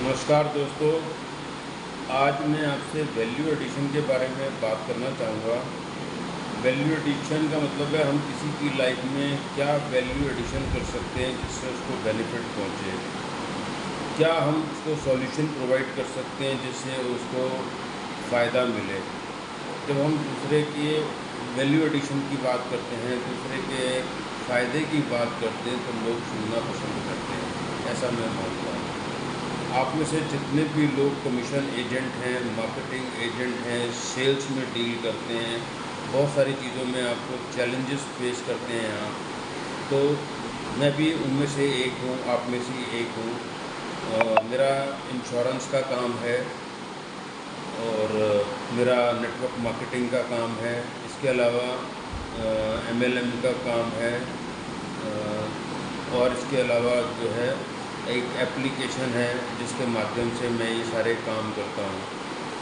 नमस्कार दोस्तों। आज मैं आपसे वैल्यू एडिशन के बारे में बात करना चाहूँगा। वैल्यू एडिशन का मतलब है हम किसी की लाइफ में क्या वैल्यू एडिशन कर सकते हैं जिससे उसको बेनिफिट पहुँचे। क्या हम उसको सॉल्यूशन प्रोवाइड कर सकते हैं जिससे उसको फ़ायदा मिले। जब हम दूसरे के वैल्यू एडिशन की बात करते हैं, दूसरे के फ़ायदे की बात करते हैं तो लोग सुनना पसंद करते हैं, ऐसा मैं मानता हूँ। आप में से जितने भी लोग कमीशन एजेंट हैं, मार्केटिंग एजेंट हैं, सेल्स में डील करते हैं, बहुत सारी चीज़ों में आपको चैलेंजेस फेस करते हैं आप, तो मैं भी उनमें से एक हूँ, आप में से एक हूँ। मेरा इंश्योरेंस का काम है और मेरा नेटवर्क मार्केटिंग का काम है। इसके अलावा एमएलएम का काम है और इसके अलावा जो है एक एप्लीकेशन है जिसके माध्यम से मैं ये सारे काम करता हूँ।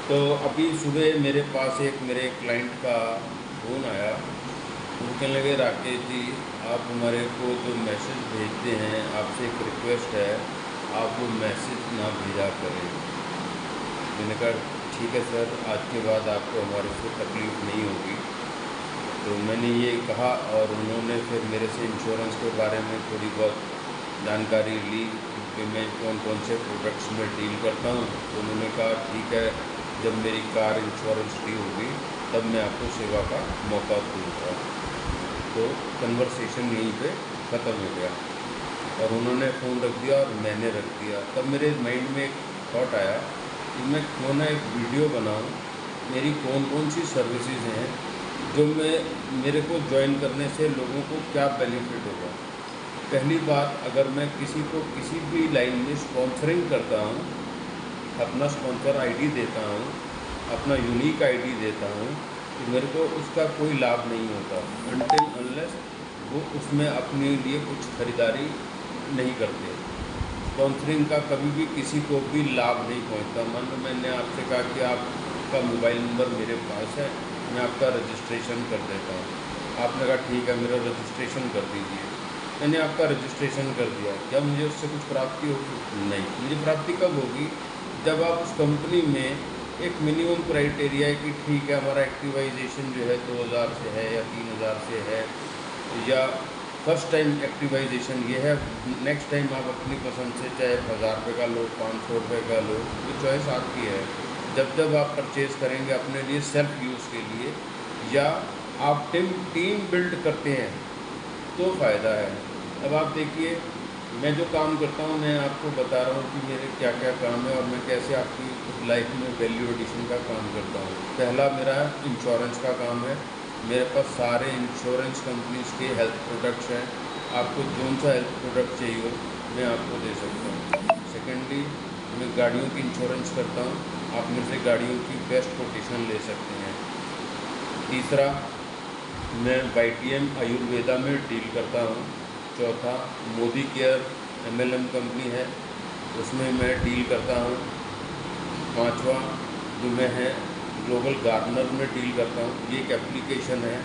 तो अभी सुबह मेरे पास मेरे क्लाइंट का फ़ोन आया। वो कहने लगे, राकेश जी आप हमारे को जो मैसेज भेजते हैं, आपसे एक रिक्वेस्ट है, आप वो मैसेज ना भेजा करें। मैंने कहा ठीक है सर, आज के बाद आपको हमारे से तकलीफ़ नहीं होगी। तो मैंने ये कहा और उन्होंने फिर मेरे से इंश्योरेंस के बारे में थोड़ी बहुत जानकारी ली कि मैं कौन कौन से प्रोडक्ट्स में डील करता हूँ। तो उन्होंने कहा ठीक है, जब मेरी कार इंश्योरेंस डी होगी तब मैं आपको सेवा का मौका दूँगा। तो कन्वर्सेशन यहीं पे ख़त्म हो गया और उन्होंने फ़ोन रख दिया और मैंने रख दिया। तब मेरे माइंड में एक थॉट आया कि मैं क्यों ना एक वीडियो बनाऊँ, मेरी कौन कौन सी सर्विसेज हैं जो मेरे को ज्वाइन करने से लोगों को क्या बेनिफिट होगा। पहली बात, अगर मैं किसी को किसी भी लाइन में स्पॉन्सरिंग करता हूँ, अपना स्पॉन्सर आईडी देता हूँ, अपना यूनिक आईडी देता हूँ, तो मेरे को उसका कोई लाभ नहीं होता अनटिल अनलेस वो उसमें अपने लिए कुछ खरीदारी नहीं करते। स्पॉन्सरिंग का कभी भी किसी को भी लाभ नहीं पहुंचता। मान लो मैंने आपसे कहा कि आपका मोबाइल नंबर मेरे पास है, मैं आपका रजिस्ट्रेशन कर देता हूँ। आपने कहा ठीक है, मेरा रजिस्ट्रेशन कर दीजिए। मैंने आपका रजिस्ट्रेशन कर दिया, क्या मुझे उससे कुछ प्राप्ति होगी? नहीं। मुझे प्राप्ति कब होगी? जब आप उस कंपनी में एक मिनिमम क्राइटेरिया है कि ठीक है, हमारा एक्टिवाइजेशन जो है 2000 से है या 3000 से है, या फर्स्ट टाइम एक्टिवाइजेशन ये है। नेक्स्ट टाइम आप अपनी पसंद से चाहे 1000 रुपये का लो, 500 रुपये का लो, ये चॉइस आपकी है। जब जब आप परचेज़ करेंगे अपने लिए सेल्फ यूज़ के लिए या आप टीम बिल्ड करते हैं तो फ़ायदा है। अब आप देखिए, मैं जो काम करता हूँ मैं आपको बता रहा हूँ कि मेरे क्या क्या काम है और मैं कैसे आपकी लाइफ में वैल्यू एडिशन का काम करता हूँ। पहला मेरा इंश्योरेंस का काम है। मेरे पास सारे इंश्योरेंस कंपनीज़ के हेल्थ प्रोडक्ट्स हैं। आपको कौन सा हेल्थ प्रोडक्ट चाहिए हो मैं आपको दे सकता हूँ। सेकेंडली, मैं गाड़ियों की इंश्योरेंस करता हूँ, आप मेरे से गाड़ियों की बेस्ट कोटेशन ले सकते हैं। तीसरा, मैं वाईटीएम आयुर्वेदा में डील करता हूँ। चौथा, मोदी केयर एमएलएम कंपनी है, उसमें मैं डील करता हूँ। पांचवा जो मैं है ग्लोबल गार्डनर में डील करता हूँ। ये एक एप्लीकेशन है,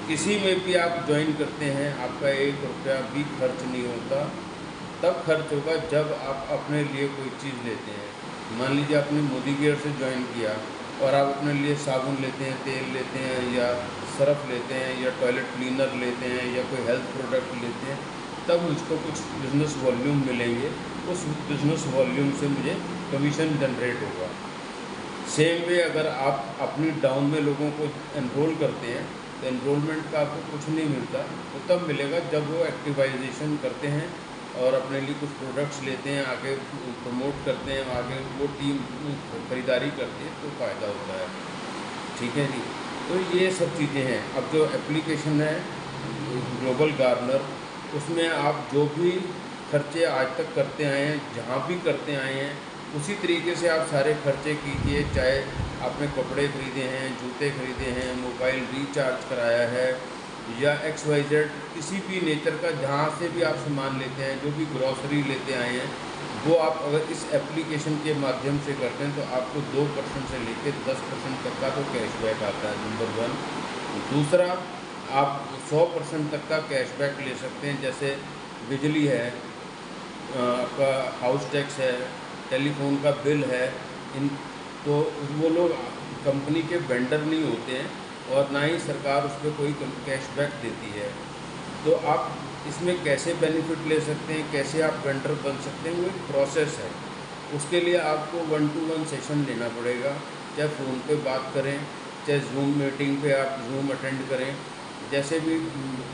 किसी में भी आप ज्वाइन करते हैं, आपका 1 रुपया भी खर्च नहीं होता। तब खर्च होगा जब आप अपने लिए कोई चीज़ लेते हैं। मान लीजिए आपने मोदी केयर से ज्वाइन किया और आप अपने लिए साबुन लेते हैं, तेल लेते हैं या सर्फ लेते हैं या टॉयलेट क्लीनर लेते हैं या कोई हेल्थ प्रोडक्ट लेते हैं, तब मुझको कुछ बिज़नेस वॉल्यूम मिलेंगे। उस बिज़नेस वॉल्यूम से मुझे कमीशन जनरेट होगा। सेम वे अगर आप अपनी डाउन में लोगों को एनरोल करते हैं तो एनरोलमेंट का आपको कुछ नहीं मिलता, तो तब मिलेगा जब वो एक्टिवाइजेशन करते हैं और अपने लिए कुछ प्रोडक्ट्स लेते हैं, आगे प्रमोट करते हैं, आगे वो टीम खरीदारी करती है तो फ़ायदा होता है। ठीक है जी। तो ये सब चीज़ें हैं। अब जो एप्लीकेशन है ग्लोबल गार्डनर, उसमें आप जो भी खर्चे आज तक करते आए हैं, जहाँ भी करते आए हैं, उसी तरीके से आप सारे खर्चे कीजिए। चाहे आपने कपड़े ख़रीदे हैं, जूते ख़रीदे हैं, मोबाइल रिचार्ज कराया है या XYZ किसी भी नेचर का जहाँ से भी आप सामान लेते हैं, जो भी ग्रॉसरी लेते आए हैं, वो आप अगर इस एप्लीकेशन के माध्यम से करते हैं तो आपको 2% से लेकर 10% तक का तो कैशबैक आता है, नंबर 1। दूसरा, आप 100% तक का कैशबैक ले सकते हैं। जैसे बिजली है, आपका हाउस टैक्स है, टेलीफोन का बिल है, इन तो वो लोग कंपनी के वेंडर नहीं होते हैं और ना ही सरकार उस पर कोई कैशबैक देती है। तो आप इसमें कैसे बेनिफिट ले सकते हैं, कैसे आप वेंडर बन सकते हैं, वो एक प्रोसेस है। उसके लिए आपको 1 to 1 सेशन लेना पड़ेगा, चाहे फ़ोन पे बात करें, चाहे जूम मीटिंग पे आप जूम अटेंड करें, जैसे भी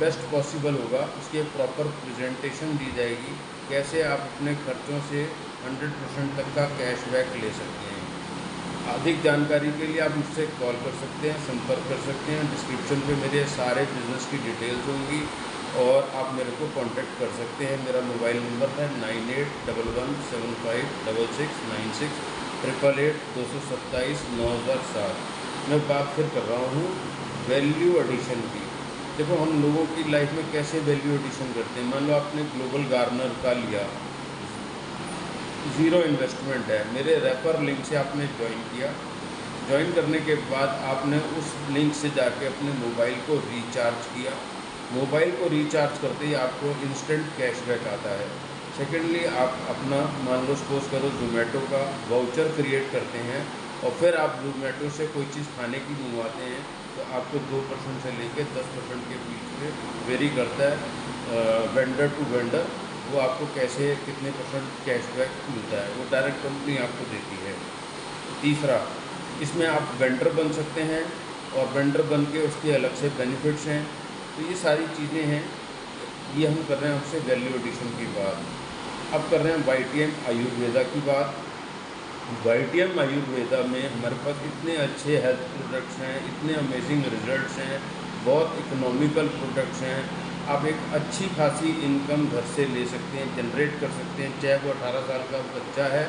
बेस्ट पॉसिबल होगा उसकी एक प्रॉपर प्रेजेंटेशन दी जाएगी, कैसे आप अपने खर्चों से 100% तक का कैशबैक ले सकते हैं। अधिक जानकारी के लिए आप मुझसे कॉल कर सकते हैं, संपर्क कर सकते हैं। डिस्क्रिप्शन पे मेरे सारे बिज़नेस की डिटेल्स होंगी और आप मेरे को कांटेक्ट कर सकते हैं। मेरा मोबाइल नंबर है 9811756696 888-227-9007। मैं बात फिर कर रहा हूँ वैल्यू एडिशन की। देखो हम लोगों की लाइफ में कैसे वैल्यू एडिशन करते हैं। मान लो आपने ग्लोबल गार्नर का लिया, ज़ीरो इन्वेस्टमेंट है, मेरे रेफर लिंक से आपने ज्वाइन किया। ज्वाइन करने के बाद आपने उस लिंक से जाके अपने मोबाइल को रिचार्ज किया। मोबाइल को रिचार्ज करते ही आपको इंस्टेंट कैशबैक आता है। सेकेंडली आप अपना मान लो सपोज करो ज़ोमैटो का वाउचर क्रिएट करते हैं और फिर आप ज़ोमैटो से कोई चीज़ खाने की मंगवाते हैं तो आपको 2% से लेकर 10% के बीच में वेरी करता है वेंडर टू वेंडर। वो आपको कैसे कितने परसेंट कैशबैक मिलता है, वो डायरेक्ट कंपनी आपको देती है। तीसरा, इसमें आप वेंडर बन सकते हैं और वेंडर बन के उसके अलग से बेनिफिट्स हैं। तो ये सारी चीज़ें हैं, ये हम कर रहे हैं आपसे वैल्यू एडिशन की बात। अब कर रहे हैं YTM आयुर्वेदा की बात। YTM आयुर्वेदा में हमारे पास इतने अच्छे हेल्थ प्रोडक्ट्स हैं, इतने अमेजिंग रिजल्ट्स हैं, बहुत इकोनॉमिकल प्रोडक्ट्स हैं। आप एक अच्छी खासी इनकम घर से ले सकते हैं, जनरेट कर सकते हैं, चाहे वो 18 साल का बच्चा है,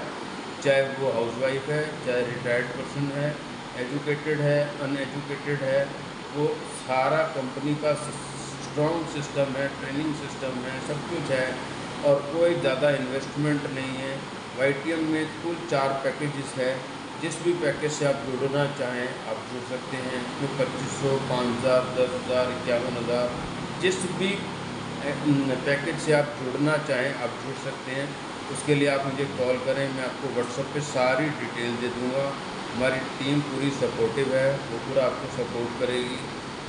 चाहे वो हाउसवाइफ है, चाहे रिटायर्ड पर्सन है, एजुकेटेड है, अनएजुकेटेड है। वो सारा कंपनी का स्ट्रॉन्ग सिस्टम है, ट्रेनिंग सिस्टम है, सब कुछ है और कोई ज़्यादा इन्वेस्टमेंट नहीं है। YTM में कुल 4 पैकेजेस है। जिस भी पैकेज से आप जुड़ना चाहें आप जुड़ सकते हैं। इसमें 2500, 5000, 10,000, 51,000 जिस भी पैकेज से आप जुड़ना चाहें आप जुड़ सकते हैं। उसके लिए आप मुझे कॉल करें, मैं आपको व्हाट्सएप पे सारी डिटेल दे दूँगा। हमारी टीम पूरी सपोर्टिव है, वो पूरा आपको सपोर्ट करेगी।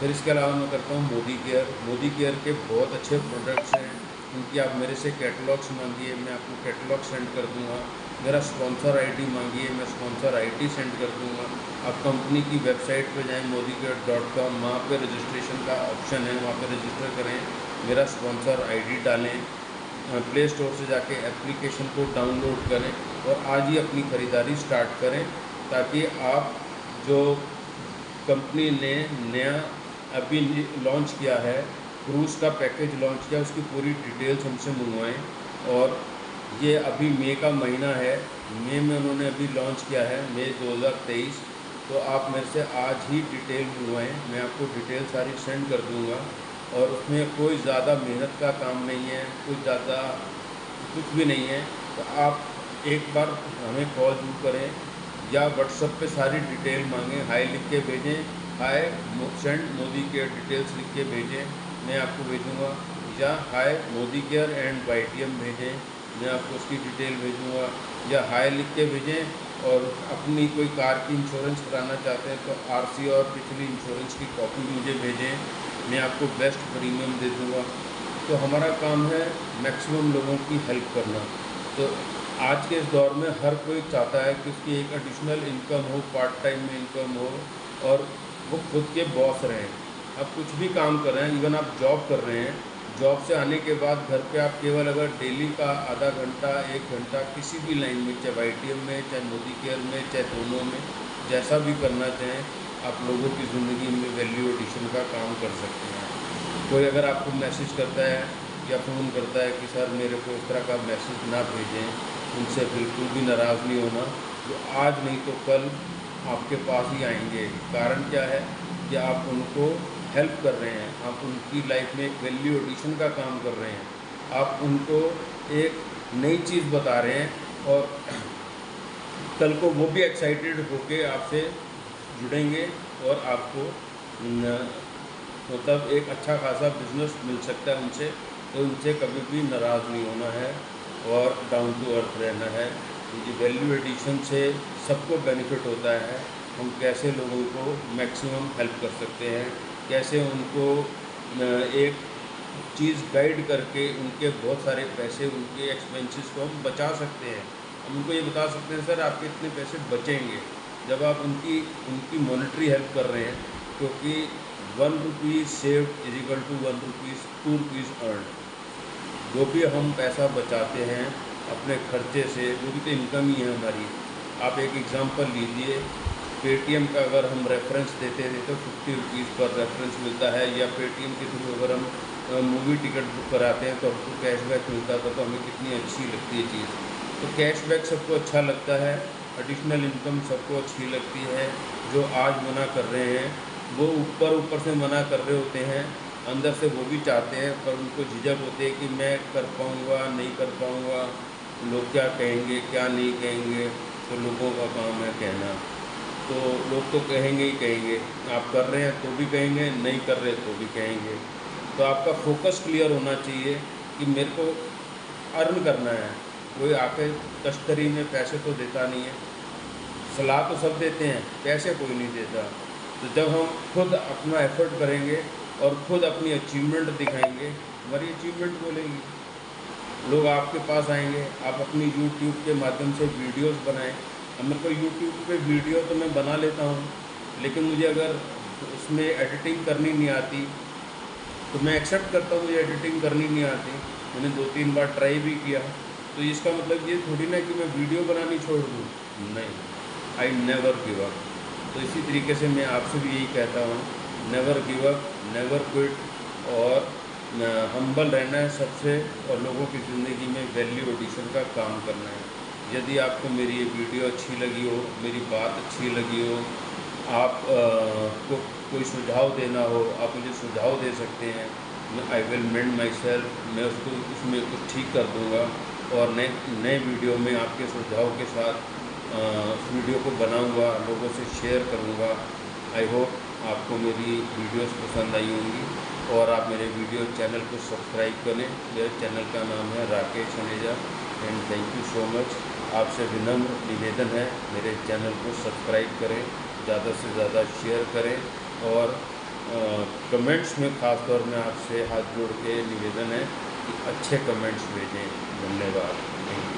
फिर इसके अलावा मैं करता हूँ मोदी केयर। मोदी केयर के बहुत अच्छे प्रोडक्ट्स हैं, उनकी आप मेरे से कैटलॉग्स मांगिए, मैं आपको कैटलॉग सेंड कर दूँगा। मेरा स्पॉन्सर ID मांगिए, मैं स्पॉन्सर ID सेंड कर दूँगा। आप कंपनी की वेबसाइट पे जाएं modicare.com, वहाँ पे रजिस्ट्रेशन का ऑप्शन है, वहाँ पे रजिस्टर करें, मेरा स्पॉन्सर ID डालें, प्ले स्टोर से जाके एप्लीकेशन को डाउनलोड करें और आज ही अपनी ख़रीदारी स्टार्ट करें, ताकि आप जो कंपनी ने नया अभी लॉन्च किया है, क्रूज़ का पैकेज लॉन्च किया, उसकी पूरी डिटेल्स हमसे मंगवाएं। और ये अभी मई का महीना है, मई में उन्होंने अभी लॉन्च किया है, मई 2023। तो आप मेरे से आज ही डिटेल मंगवाएं, मैं आपको डिटेल सारी सेंड कर दूंगा। और उसमें कोई ज़्यादा मेहनत का काम नहीं है, कुछ ज़्यादा कुछ भी नहीं है। तो आप एक बार हमें कॉल ज़रूर करें या व्हाट्सएप पे सारी डिटेल मांगें, हाय लिख के भेजें, हाय सेंड मोदी केयर डिटेल्स लिख के भेजें, मैं आपको भेजूँगा। या हाय मोदी केयर एंड YTM भेजें, मैं आपको उसकी डिटेल भेजूँगा। या हाय लिख के भेजें और अपनी कोई कार की इंश्योरेंस कराना चाहते हैं तो RC और पिछली इंश्योरेंस की कॉपी मुझे भेजें, मैं आपको बेस्ट प्रीमियम दे दूँगा। तो हमारा काम है मैक्सिमम लोगों की हेल्प करना। तो आज के इस दौर में हर कोई चाहता है कि उसकी एक एडिशनल इनकम हो, पार्ट टाइम में इनकम हो और वो खुद के बॉस रहें। आप कुछ भी काम कर रहे हैं, इवन आप जॉब कर रहे हैं, जॉब से आने के बाद घर पे आप केवल अगर डेली का आधा घंटा 1 घंटा किसी भी लाइन में, चाहे YTM में, चाहे मोदी केयर में, चाहे दोनों में, जैसा भी करना चाहें, आप लोगों की ज़िंदगी में वैल्यू एडिशन का काम कर सकते हैं। कोई अगर आपको मैसेज करता है या फ़ोन करता है कि सर मेरे को इस तरह का मैसेज ना भेजें, उनसे बिल्कुल भी नाराज़ नहीं होना। तो आज नहीं तो कल आपके पास ही आएंगे। कारण क्या है कि आप उनको हेल्प कर रहे हैं, आप उनकी लाइफ में एक वैल्यू एडिशन का काम कर रहे हैं, आप उनको एक नई चीज़ बता रहे हैं और कल को वो भी एक्साइटेड होके आपसे जुड़ेंगे और आपको मतलब एक अच्छा खासा बिजनेस मिल सकता है उनसे। तो उनसे कभी भी नाराज़ नहीं होना है और डाउन टू अर्थ रहना है। जी, वैल्यू एडिशन से सबको बेनिफिट होता है। हम कैसे लोगों को मैक्सिमम हेल्प कर सकते हैं, कैसे उनको एक चीज़ गाइड करके उनके बहुत सारे पैसे, उनके एक्सपेंसेस को हम बचा सकते हैं। हम उनको ये बता सकते हैं सर आपके इतने पैसे बचेंगे, जब आप उनकी उनकी मॉनेटरी हेल्प कर रहे हैं, क्योंकि 1 rupees saved is equal to 1 rupees 2 rupees earn. जो भी हम पैसा बचाते हैं अपने खर्चे से, वो भी तो इनकम ही है हमारी। आप एक एग्ज़ाम्पल लीजिए, पेटीएम का अगर हम रेफरेंस देते थे तो 50 रुपीज़ पर रेफरेंस मिलता है, या पेटीएम के थ्रू अगर हम मूवी टिकट बुक कराते हैं तो हमको कैशबैक मिलता था, तो हमें कितनी अच्छी लगती है चीज़। तो कैशबैक सबको अच्छा लगता है, एडिशनल इनकम सबको अच्छी लगती है। जो आज मना कर रहे हैं वो ऊपर ऊपर से मना कर रहे होते हैं, अंदर से वो भी चाहते हैं, पर उनको झिझक होती है कि मैं कर पाऊँगा नहीं कर पाऊँगा, लोग क्या कहेंगे क्या नहीं कहेंगे। तो लोगों का काम है कहना, तो लोग तो कहेंगे ही कहेंगे। आप कर रहे हैं तो भी कहेंगे, नहीं कर रहे तो भी कहेंगे। तो आपका फोकस क्लियर होना चाहिए कि मेरे को अर्न करना है। कोई आके तश्तरी में पैसे तो देता नहीं है, सलाह तो सब देते हैं, पैसे कोई नहीं देता। तो जब हम खुद अपना एफ़र्ट करेंगे और खुद अपनी अचीवमेंट दिखाएंगे, हमारी अचीवमेंट बोलेंगी, लोग आपके पास आएंगे। आप अपनी यूट्यूब के माध्यम से वीडियोस बनाएं। अब मेरे को यूट्यूब पे वीडियो तो मैं बना लेता हूँ, लेकिन मुझे अगर उसमें एडिटिंग करनी नहीं आती तो मैं एक्सेप्ट करता हूँ, मुझे एडिटिंग करनी नहीं आती। मैंने 2-3 बार ट्राई भी किया, तो इसका मतलब ये थोड़ी ना कि मैं वीडियो बनानी छोड़ दूँ, नहीं, आई नेवर गिव अप। तो इसी तरीके से मैं आपसे भी यही कहता हूँ, never give up, never quit, और हम्बल रहना है सबसे, और लोगों की ज़िंदगी में वैल्यू एडिशन का काम करना है। यदि आपको मेरी ये वीडियो अच्छी लगी हो, मेरी बात अच्छी लगी हो, आप को कोई सुझाव देना हो, आप मुझे सुझाव दे सकते हैं। I will mend my self, मैं उसको उसमें कुछ ठीक कर दूँगा, और नए नए वीडियो में आपके सुझाव के साथ उस वीडियो को बनाऊँगा, लोगों से शेयर करूँगा। आई होप आपको मेरी वीडियोस पसंद आई होंगी, और आप मेरे वीडियो चैनल को सब्सक्राइब करें। मेरे चैनल का नाम है Rakesh Saneja, and thank you so much. आपसे विनम्र निवेदन है, मेरे चैनल को सब्सक्राइब करें, ज़्यादा से ज़्यादा शेयर करें, और कमेंट्स में ख़ास तौर में आपसे हाथ जोड़ के निवेदन है कि अच्छे कमेंट्स भेजें। धन्यवाद।